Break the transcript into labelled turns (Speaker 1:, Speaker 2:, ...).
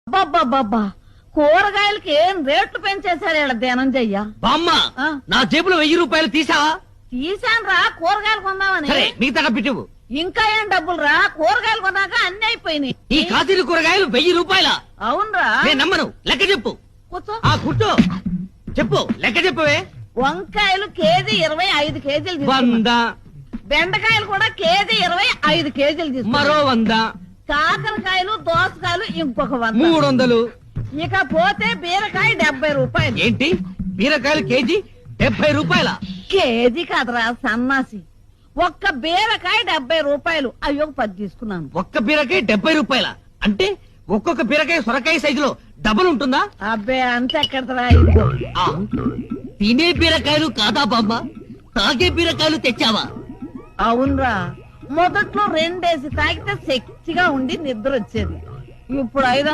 Speaker 1: అబ్బబ్బబ్బబ్బా కూరగాయలకి ఏం రేట్లు పెంచేశారు ఇలా ధనంజయ్య.
Speaker 2: బామ్మ నా జేబులో 1000 రూపాయలు తీసావా?
Speaker 1: తీసాను రా కూరగాయలు కొందామని.
Speaker 2: సరే మిగతా డబ్బిటివు.
Speaker 1: ఇంకా ఏం డబ్బులు రా, కూరగాయలు కొన్నాక అన్ని అయిపోయినాయి.
Speaker 2: ఈ కాశీలు కూరగాయలు 1000 రూపాయల?
Speaker 1: అవునరా.
Speaker 2: నేను నమ్మను, లెక్క చెప్పు.
Speaker 1: కూర్చో.
Speaker 2: కూర్చో చెప్పు, లెక్క చెప్పవే.
Speaker 1: వంకాయలు కేజీ 25 కేజీలు తీసుకున్నా.
Speaker 2: 100.
Speaker 1: బెండకాయలు కూడా కేజీ 25 కేజీలు తీసుకున్నా.
Speaker 2: మరో 100.
Speaker 1: కాకరకాయలు దోసకాయలు ఇంకొక 100.
Speaker 2: 300.
Speaker 1: ఇక పోతే బీరకాయ 70 రూపాయలు.
Speaker 2: ఏంటి బీరకాయలు కేజీ 70 రూపాయల?
Speaker 1: కేజీ కాదురా సన్నాసి, ఒక్క బీరకాయ 70 రూపాయలు. అయ్యో 10 తీసుకున్నాను.
Speaker 2: ఒక్క బీరకాయ 70 రూపాయల అంటే ఒక్కొక్క బీరకాయ సొరకాయ సైజులో డబల్ ఉంటుందా?
Speaker 1: అబ్బే అంతెక్కడరా.
Speaker 2: తినే బీరకాయలు కాదా బామ్మ, తాగే బీరకాయలు తెచ్చావా?
Speaker 1: అవునరా, మొదట్లో 2 తాగితే శక్తిగా ఉండి నిద్ర వచ్చేది. ఇప్పుడు 5